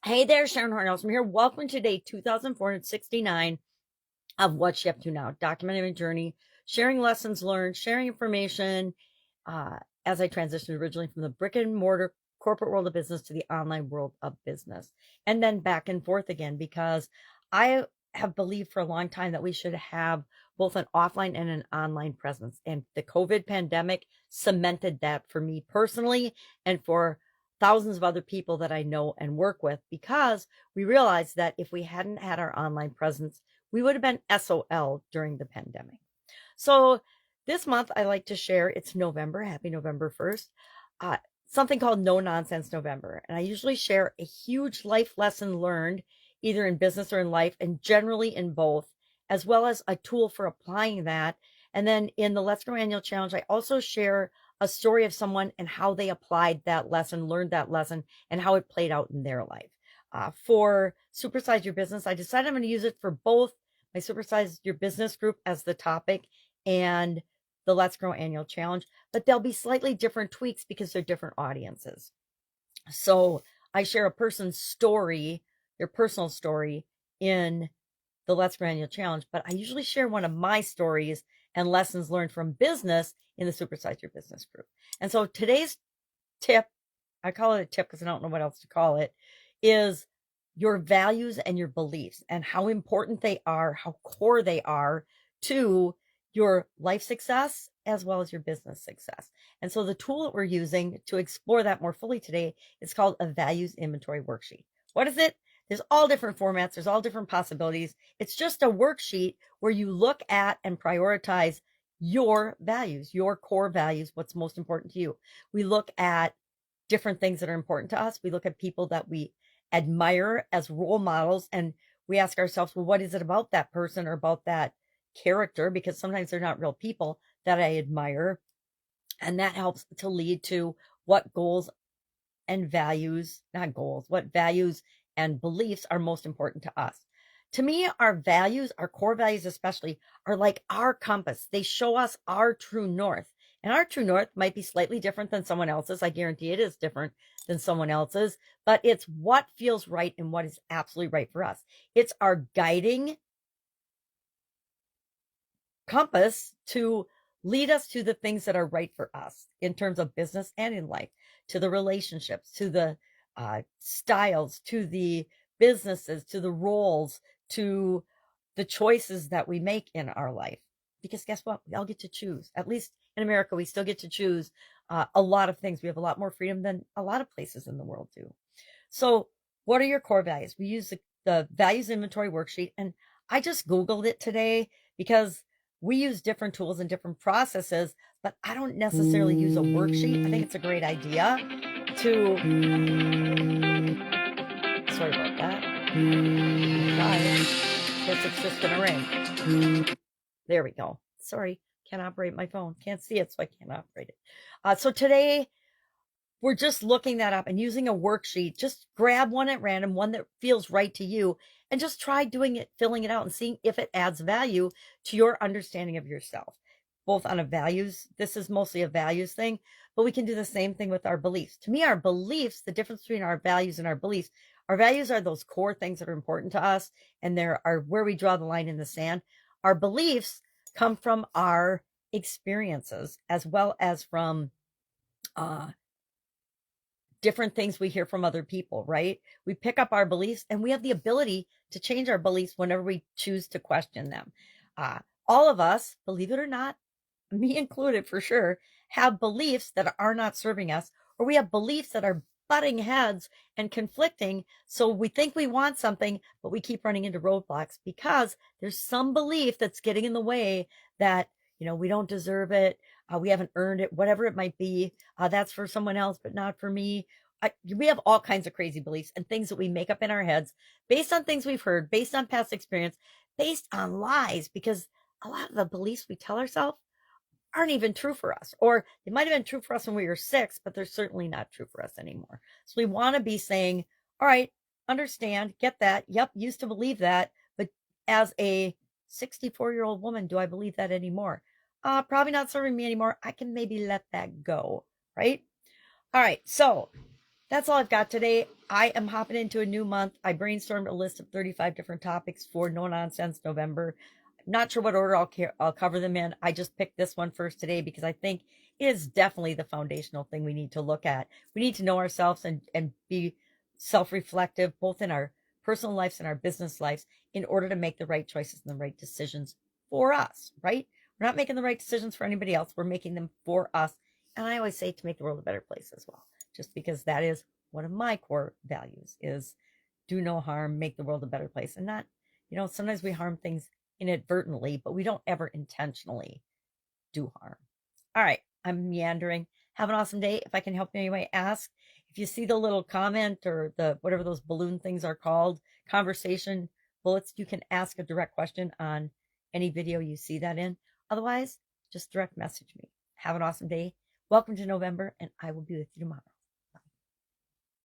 Hey there, Sharon Horne-Ellstrom here. Welcome to day 2469 of What's She Up To Now, documenting my journey, sharing lessons learned, sharing information as I transitioned originally from the brick and mortar corporate world of business to the online world of business, and then back and forth again, because I have believed for a long time that we should have both an offline and an online presence. And the COVID pandemic cemented that for me personally and for thousands of other people that I know and work with, because we realized that if we hadn't had our online presence, we would have been SOL during the pandemic. So this month, I like to share, it's November, happy November 1st, uh, something called No Nonsense November. And I usually share a huge life lesson learned either in business or in life, and generally in both, as well as a tool for applying that. And then in the Let's Grow Annual Challenge, I also share a story of someone and how they applied that lesson, learned that lesson, and how it played out in their life. For Supersize Your Business, I decided I'm going to use it for both my Supersize Your Business group as the topic and the Let's Grow Annual Challenge, but there'll be slightly different tweaks because they're different audiences. So I share a person's story, their personal story, in the Let's Grow Annual Challenge, but I usually share one of my stories and lessons learned from business in the Supersize Your Business group. And so today's tip, I call it a tip because I don't know what else to call it, is your values and your beliefs and how important they are, how core they are to your life success as well as your business success. And so the tool that we're using to explore that more fully today is called a values inventory worksheet. What is it? There's all different formats. There's all different possibilities. It's just a worksheet where you look at and prioritize your values, your core values, what's most important to you. We look at different things that are important to us. We look at people that we admire as role models, and we ask ourselves, well, what is it about that person or about that character? Because sometimes they're not real people that I admire. And that helps to lead to what goals and values, not goals, what values and beliefs are most important to us. To me, our values, our core values especially, are like our compass. They show us our true north. And our true north might be slightly different than someone else's. I guarantee it is different than someone else's, but it's what feels right and what is absolutely right for us. It's our guiding compass to lead us to the things that are right for us in terms of business and in life, to the relationships, to the styles, to the businesses, to the roles, to the choices that we make in our life. Because guess what? We all get to choose. At least in America, we still get to choose a lot of things. We have a lot more freedom than a lot of places in the world do. So, what are your core values? We use the values inventory worksheet, and I just Googled it today because we use different tools and different processes, but I don't necessarily use a worksheet. I think it's a great idea to, sorry about that. Try it. Guess it's just gonna ring. There we go. Sorry, can't operate my phone. Can't see it, so I can't operate it. So today we're just looking that up and using a worksheet. Just grab one at random, one that feels right to you, and just try doing it, filling it out, and seeing if it adds value to your understanding of yourself, both on a values. This is mostly a values thing, but we can do the same thing with our beliefs. To me, our beliefs, the difference between our values and our beliefs, our values are those core things that are important to us, and there are where we draw the line in the sand. Our beliefs come from our experiences as well as from different things we hear from other people, right? We pick up our beliefs and we have the ability to change our beliefs whenever we choose to question them. All of us, believe it or not, me included for sure, have beliefs that are not serving us, or we have beliefs that are butting heads and conflicting. So we think we want something, but we keep running into roadblocks because there's some belief that's getting in the way that, we don't deserve it. We haven't earned it, whatever it might be. That's for someone else, but not for me. We have all kinds of crazy beliefs and things that we make up in our heads based on things we've heard, based on past experience, based on lies, because a lot of the beliefs we tell ourselves aren't even true for us, or they might have been true for us when we were 6, but they're certainly not true for us anymore. So we want to be saying, all right, understand, get that. Yep, used to believe that, but as a 64-year-old woman, do I believe that anymore? Probably not serving me anymore. I can maybe let that go, right? All right, so That's all I've got today. I am hopping into a new month. I brainstormed a list of 35 different topics for No Nonsense November. I'm not sure what order I'll cover them in. I just picked this one first today because I think it is definitely the foundational thing we need to look at. We need to know ourselves and be self-reflective, both in our personal lives and our business lives, in order to make the right choices and the right decisions for us, right? We're not making the right decisions for anybody else. We're making them for us. And I always say to make the world a better place as well, just because that is one of my core values is do no harm, make the world a better place. And not, sometimes we harm things inadvertently, but we don't ever intentionally do harm. All right, I'm meandering. Have an awesome day. If I can help you anyway, ask. If you see the little comment or the whatever those balloon things are called, conversation bullets, you can ask a direct question on any video you see that in. Otherwise, just direct message me. Have an awesome day. Welcome to November, and I will be with you tomorrow.